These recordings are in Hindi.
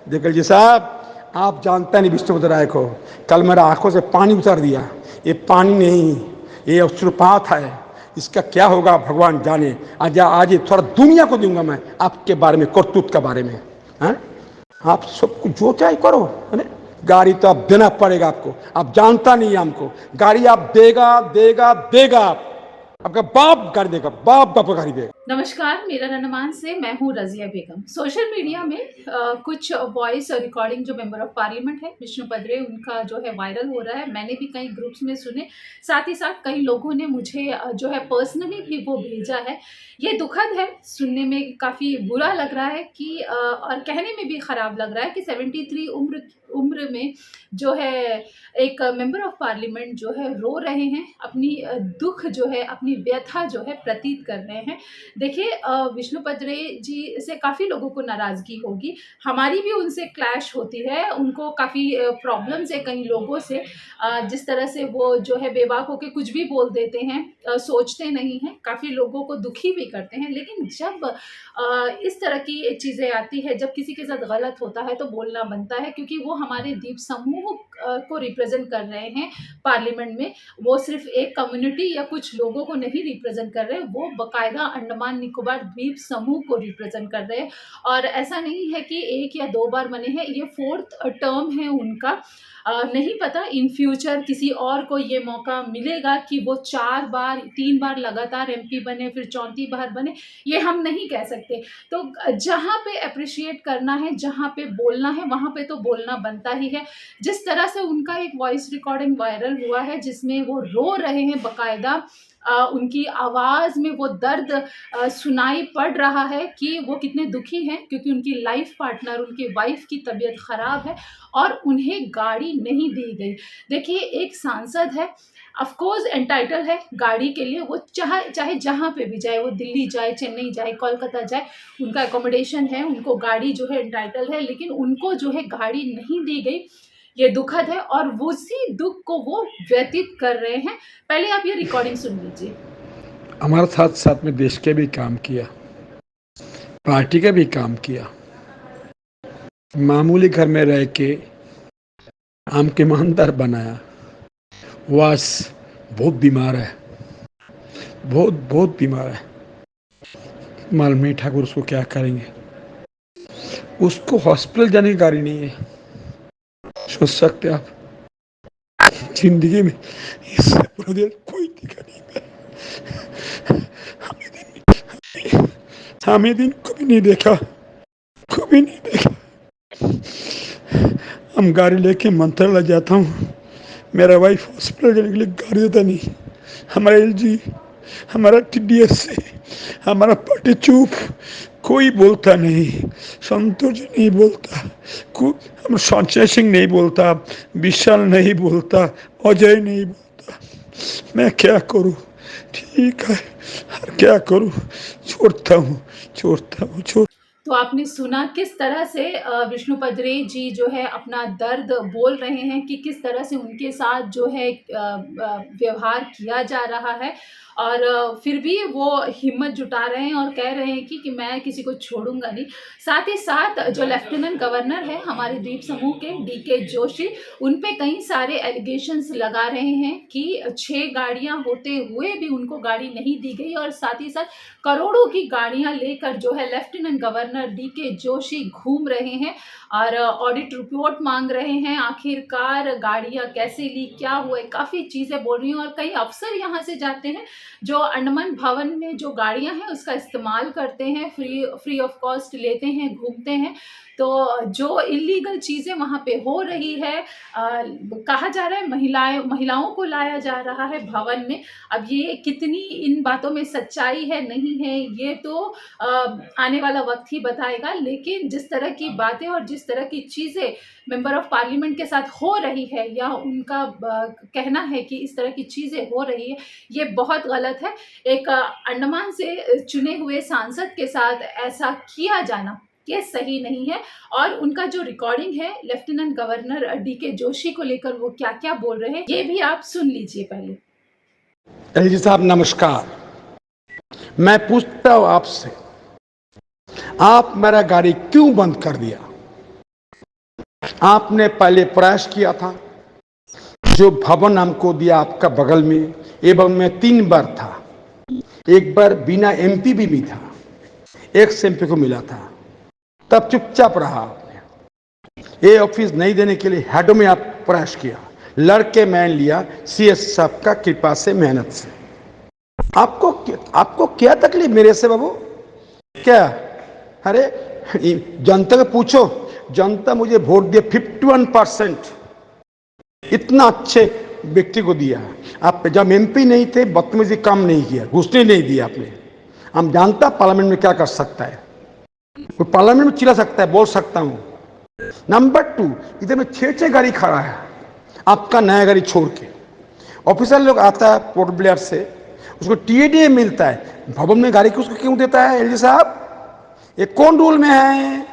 देखिए जी साहब, आप जानते नहीं विष्णुपद राय को। कल मेरा आंखों से पानी उतार दिया। ये पानी नहीं, ये अश्रुपात है। इसका क्या होगा भगवान जाने। आज ये थोड़ा दुनिया को दूंगा मैं आपके बारे में, करतूत के बारे में। हैं? आप सबको जो चाहे करो, है ना? गाड़ी तो आप देना पड़ेगा आपको। आप जानता नहीं है हमको। गाड़ी आप देगा देगा देगा आप। आपका बाप गाड़ी देगा, बाप बाप गाड़ी देगा। नमस्कार, मेरा रनमान से मैं हूँ रजिया बेगम। सोशल मीडिया में कुछ वॉइस रिकॉर्डिंग जो मेंबर ऑफ पार्लियामेंट है विष्णुपद रे, उनका जो है वायरल हो रहा है। मैंने भी कई ग्रुप्स में सुने, साथ ही साथ कई लोगों ने मुझे जो है पर्सनली भी वो भेजा है। ये दुखद है, सुनने में काफ़ी बुरा लग रहा है कि और कहने में भी ख़राब लग रहा है कि 73 उम्र में जो है एक मेंबर ऑफ पार्लियामेंट जो है रो रहे हैं, अपनी दुख जो है, अपनी व्यथा जो है प्रतीत कर रहे हैं। देखिए, विष्णुपद रे जी से काफ़ी लोगों को नाराज़गी होगी, हमारी भी उनसे क्लैश होती है। उनको काफ़ी प्रॉब्लम्स है कई लोगों से, जिस तरह से वो जो है बेबाक होके कुछ भी बोल देते हैं, सोचते नहीं हैं, काफ़ी लोगों को दुखी भी करते हैं। लेकिन जब इस तरह की चीज़ें आती है, जब किसी के साथ गलत होता है तो बोलना बनता है, क्योंकि वो हमारे द्वीप समूह को रिप्रेजेंट कर रहे हैं पार्लियामेंट में। वो सिर्फ एक कम्युनिटी या कुछ लोगों को नहीं रिप्रेजेंट कर रहे, वो बाकायदा अंडमान निकोबार द्वीप समूह को रिप्रेजेंट कर रहे हैं। और ऐसा नहीं है कि 1 या 2 बार बने हैं, ये 4th टर्म है उनका। नहीं पता इन फ्यूचर किसी और को ये मौका मिलेगा कि वो 4 बार 3 बार लगातार एमपी बने, फिर 4थी बार बने, ये हम नहीं कह सकते। तो जहाँ पे एप्रिशिएट करना है, जहाँ पे बोलना है, वहाँ पे तो बोलना बनता ही है। जिस तरह से उनका एक वॉइस रिकॉर्डिंग वायरल हुआ है, जिसमें वो रो रहे हैं बाकायदा, उनकी आवाज़ में वो दर्द सुनाई पड़ रहा है कि वो कितने दुखी हैं, क्योंकि उनकी लाइफ पार्टनर, उनकी वाइफ की तबीयत ख़राब है और उन्हें गाड़ी नहीं दी गई। देखिए, एक सांसद है, ऑफ कोर्स एंटाइटल है गाड़ी के लिए, वो चाहे जहाँ पे भी जाए, वो दिल्ली जाए, चेन्नई जाए, कोलकाता जाए, उनका अकोमोडेशन है, उनको गाड़ी जो है एंटाइटल है, लेकिन उनको जो है गाड़ी नहीं दी गई। ये दुखद है और उसी दुख को वो व्यतीत कर रहे हैं। पहले आप ये रिकॉर्डिंग सुन लीजिए। हमारे साथ साथ में देश के भी काम किया, पार्टी का भी काम किया। मामूली घर में रह के आम के ईमानदार बनाया। वास बहुत बीमार है, बहुत बहुत बीमार है। मालूम ठाकुर उसको क्या करेंगे। उसको हॉस्पिटल जाने की गाड़ी नहीं है। सोच सकते आप, जिंदगी में इससे बड़ा कोई दिखा नहीं है। हमें दिन कभी नहीं देखा, कभी नहीं देखा। हम गाड़ी लेके मंत्रालय जाता हूँ, मेरा वाइफ हॉस्पिटल जाने के लिए गाड़ी देता नहीं। हमारा एलजी, हमारा टीडीएस, हमारा पार्टी चुप, कोई बोलता नहीं। संतोष जी नहीं बोलता, हम संजय सिंह नहीं बोलता, विशाल नहीं बोलता, अजय नहीं बोलता। मैं क्या करूँ? ठीक है, क्या करूँ? छोड़ता हूँ। तो आपने सुना किस तरह से विष्णुपद रे जी जो है अपना दर्द बोल रहे हैं कि किस तरह से उनके साथ जो है व्यवहार किया जा रहा है, और फिर भी वो हिम्मत जुटा रहे हैं और कह रहे हैं कि मैं किसी को छोड़ूंगा नहीं। साथ ही साथ जो लेफ्टिनेंट गवर्नर है हमारे द्वीप समूह के, डीके जोशी, उन पे कई सारे एलिगेशंस लगा रहे हैं कि 6 गाड़ियां होते हुए भी उनको गाड़ी नहीं दी गई, और साथ ही साथ करोड़ों की गाड़ियां लेकर जो है लेफ्टिनेंट गवर्नर डीके जोशी घूम रहे हैं और ऑडिट रिपोर्ट मांग रहे हैं। आखिरकार गाड़ियां कैसे ली, क्या हुआ, काफ़ी चीज़ें बोल रही हैं। और कई अफसर यहाँ से जाते हैं जो अंडमान भवन में जो गाड़ियां हैं उसका इस्तेमाल करते हैं, फ्री ऑफ कॉस्ट लेते हैं, घूमते हैं। तो जो इलीगल चीज़ें वहाँ पे हो रही है, कहा जा रहा है महिलाओं को लाया जा रहा है भवन में। अब ये कितनी इन बातों में सच्चाई है नहीं है, ये तो आने वाला वक्त ही बताएगा। लेकिन जिस तरह की बातें और जिस तरह की चीज़ें मेंबर ऑफ पार्लियामेंट के साथ हो रही है, या उनका कहना है कि इस तरह की चीज़ें हो रही है, ये बहुत गलत है। एक अंडमान से चुने हुए सांसद के साथ ऐसा किया जाना ये सही नहीं है। और उनका जो रिकॉर्डिंग है लेफ्टिनेंट गवर्नर डीके जोशी को लेकर, वो क्या क्या बोल रहे हैं, ये भी आप सुन लीजिए पहले। एलजी साहब नमस्कार। मैं पूछता हूँ आपसे, आप मेरा गाड़ी क्यों बंद कर दिया? आपने पहले प्रयास किया था, जो भवन हमको दिया आपका बगल में, ये भवन में 3 बार था। एक बार बिना एमपी भी था, एक एमपी को मिला था, तब चुपचाप रहा आपने। ये ऑफिस नहीं देने के लिए हेडो में आप प्रयास किया, लड़के मान लिया सीएस साहब का कृपा से, मेहनत से। आपको क्या तकलीफ मेरे से बाबू? क्या? अरे जनता को पूछो, जनता मुझे वोट दिया 51%, इतना अच्छे व्यक्ति को दिया। आप जब एमपी नहीं थे बदतमीजी काम नहीं किया, घुसने नहीं दिया आपने। हम जानता पार्लियामेंट में क्या कर सकता है, कोई पार्लियामेंट में चिल्ला सकता है, बोल सकता हूं। नंबर 2, इधर में 6 गाड़ी खड़ा है आपका, नया गाड़ी छोड़ के। ऑफिसर लोग आता है पोर्ट ब्लेयर से, उसको टीएडीए मिलता है, भवन में गाड़ी को उसको क्यों देता है? एलजी साहब, ये कौन रूल में है,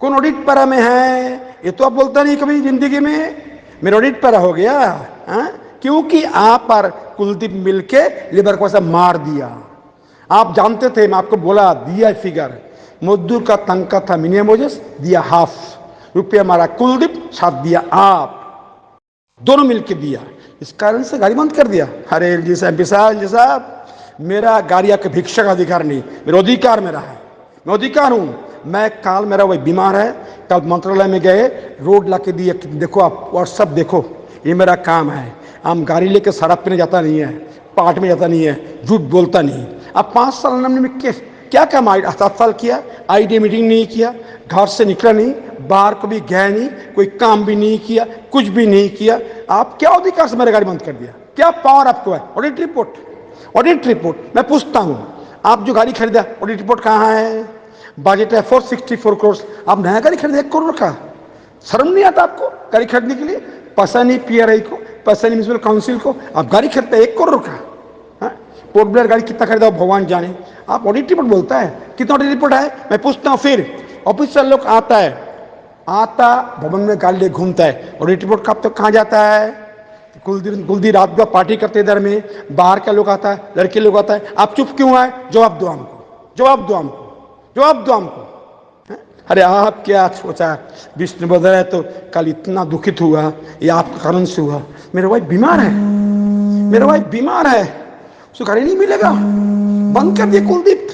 कौन ऑडिट पैरा में है? ये तो आप बोलता नहीं कभी जिंदगी में। मेरा ऑडिट पैरा हो गया हा? क्योंकि आप पर कुलदीप मिलके लेबर को ऐसा मार दिया। आप जानते थे, मैं आपको बोला, दिया फिगर, मजदूर का तनख्वाह था मिनिमम वेजेस, दिया हाफ रुपया मारा कुलदीप, साथ दिया आप, दोनों मिलके दिया। इस कारण से गाड़ी बंद कर दिया। अरे एलजी साहब, मेरा गाड़ी का भिक्षा का अधिकार नहीं, मेरा अधिकार मेरा है, मैं अधिकार हूं। मैं काल मेरा वही बीमार है, कल मंत्रालय में गए, रोड ला के दिए, देखो आप व्हाट्सअप देखो, ये मेरा काम है। हम गाड़ी लेके सड़क पे जाता नहीं है, पार्ट में जाता नहीं है, झूठ बोलता नहीं। अब 5 साल में क्या काम, 7 साल किया, आईडी मीटिंग नहीं किया, घर से निकला नहीं, बाहर को भी गया नहीं, कोई काम भी नहीं किया, कुछ भी नहीं किया। आप क्या अधिकार से मेरी गाड़ी बंद कर दिया? क्या पावर आपको है? ऑडिट रिपोर्ट मैं पूछता हूं, आप जो गाड़ी खरीदा ऑडिट रिपोर्ट कहां है? बजट है 464 करोड़, आप नया गाड़ी खरीदे 1 करोड़ का, शर्म नहीं आता आपको गाड़ी खरीदने के लिए? पैसा नहीं पीआरआई को, पैसा नहीं म्यूनिसिपल काउंसिल को, आप गाड़ी खरीदते 1 करोड़ का। पोर्ट ब्लेयर गाड़ी कितना खरीदा भगवान जाने, आप ऑडिट रिपोर्ट बोलता है, कितना ऑडिट रिपोर्ट है? मैं पूछता हूं, फिर ऑफिसर लोग आता भवन में गाड़ी ले घूमता है, ऑडिट रिपोर्ट कब तक कहाँ जाता है? कुलदीप रात भर पार्टी करते इधर में, बाहर का लोग आता है, लड़के लोग आता है, आप चुप क्यों आए? जवाब दो हमको। अरे आप क्या सोचा, विष्णु बदल है तो कल इतना दुखित हुआ, ये आपके कारण से हुआ। मेरा वाइफ बीमार है, उसको गाड़ी नहीं मिलेगा, बंद कर दिए कुलदीप।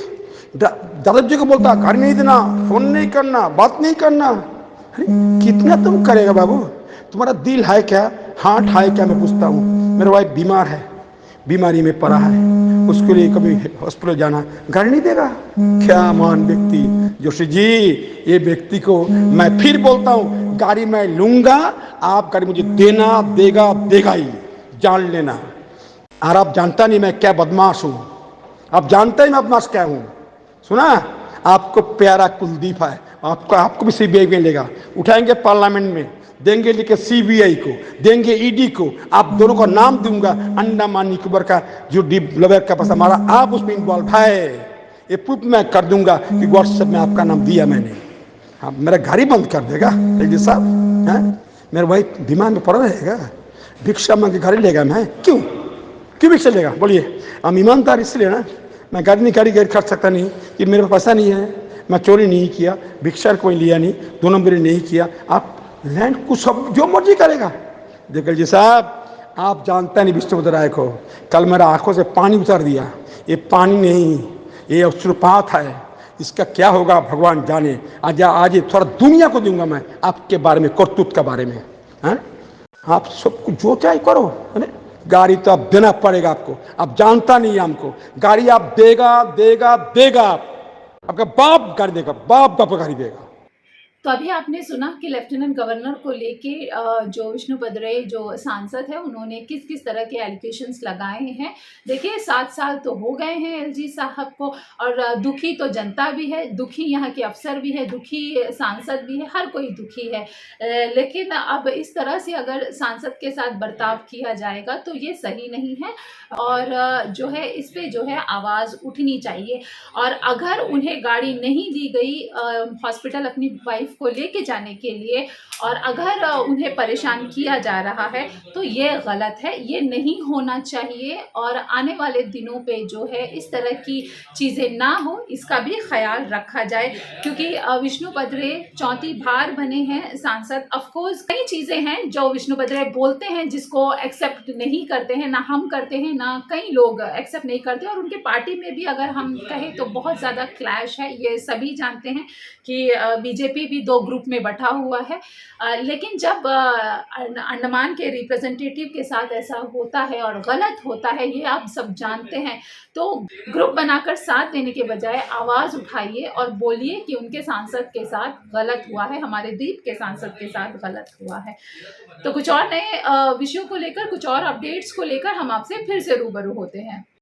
दादाजी को बोलता गाड़ी नहीं देना, फोन नहीं करना, बात नहीं करना। अरे कितना तुम करेगा बाबू? तुम्हारा दिल है क्या, हार्ट है क्या? मैं पूछता हूँ। मेरा वाइफ बीमार है, बीमारी में पड़ा है, उसके लिए कभी हॉस्पिटल जाना, गाड़ी नहीं देगा। क्या महान व्यक्ति जोशी जी, ये व्यक्ति को मैं फिर बोलता हूँ, गाड़ी मैं लूंगा, आप गाड़ी मुझे देगा ही, जान लेना। और आप जानता नहीं मैं क्या बदमाश हूं, आप जानते ही मैं बदमाश क्या हूं। सुना, आपको प्यारा कुलदीप है, आपको भी सीबीआई में लेगा, उठाएंगे पार्लियामेंट में, देंगे लेके सीबीआई को, देंगे ईडी को, आप दोनों का नाम दूंगा, अंडमान निकोबार का जो डेवलपर का पैसा मारा, आप उसमें इन्वॉल्व है, ये प्रूफ मैं कर दूंगा कि व्हाट्सएप में आपका नाम दिया मैंने। हाँ, मेरा गाड़ी बंद कर देगा एलजी साहब, है मेरा भाई बीमार में पड़ा रहेगा, भिक्षा मांग के गाड़ी लेगा, मैं क्यों भिक्षा लेगा? बोलिए। हम ईमानदार इसलिए ना, मैं गाड़ी खरीद सकता नहीं कि मेरे पास पैसा नहीं है, मैं चोरी नहीं किया, भिक्षा कोई लिया नहीं, 2 नंबरी नहीं किया। आप लैंड कुछ सब जो मर्जी करेगा। देखिए जी साहब, आप जानते नहीं विष्णुपद राय को, कल मेरा आंखों से पानी उतार दिया। ये पानी नहीं, ये अश्रुपात है, इसका क्या होगा भगवान जाने। आज थोड़ा दुनिया को दूंगा मैं आपके बारे में, करतूत के बारे में। है आप सब कुछ जो चाहे करो, है? गाड़ी तो अब देना पड़ेगा आपको, आप जानता नहीं है हमको, गाड़ी आप देगा आपका बाप गाड़ी देगा, बाप गाड़ी देगा। तो अभी आपने सुना कि लेफ्टिनेंट गवर्नर को लेके जो विष्णुपद राय जो सांसद है, उन्होंने किस किस तरह के एलिगेशंस लगाए हैं। देखिए 7 साल तो हो गए हैं एलजी साहब को, और दुखी तो जनता भी है, दुखी यहाँ के अफसर भी है, दुखी सांसद भी है, हर कोई दुखी है। लेकिन अब इस तरह से अगर सांसद के साथ बर्ताव किया जाएगा तो ये सही नहीं है, और जो है इस पे जो है आवाज़ उठनी चाहिए। और अगर उन्हें गाड़ी नहीं दी गई, हॉस्पिटल अपनी वाइफ को लेके जाने के लिए, और अगर उन्हें परेशान किया जा रहा है तो ये गलत है, ये नहीं होना चाहिए। और आने वाले दिनों पे जो है इस तरह की चीज़ें ना हो, इसका भी ख्याल रखा जाए, क्योंकि विष्णु पदरे चौथी बार बने हैं सांसद। ऑफ कोर्स कई चीज़ें हैं जो विष्णु पदरे बोलते हैं जिसको एक्सेप्ट नहीं करते हैं, ना हम करते हैं ना कई लोग एक्सेप्ट नहीं करते, और उनके पार्टी में भी अगर हम कहें तो बहुत ज़्यादा क्लैश है। ये सभी जानते हैं कि बीजेपी भी दो ग्रुप में बटा हुआ है। लेकिन जब अंडमान के रिप्रेजेंटेटिव के साथ ऐसा होता है और गलत होता है, ये आप सब जानते हैं, तो ग्रुप बनाकर साथ देने के बजाय आवाज़ उठाइए और बोलिए कि उनके सांसद के साथ गलत हुआ है, हमारे द्वीप के सांसद के साथ गलत हुआ है। तो कुछ और नए विषयों को लेकर, कुछ और अपडेट्स को लेकर हम आपसे फिर से रूबरू होते हैं।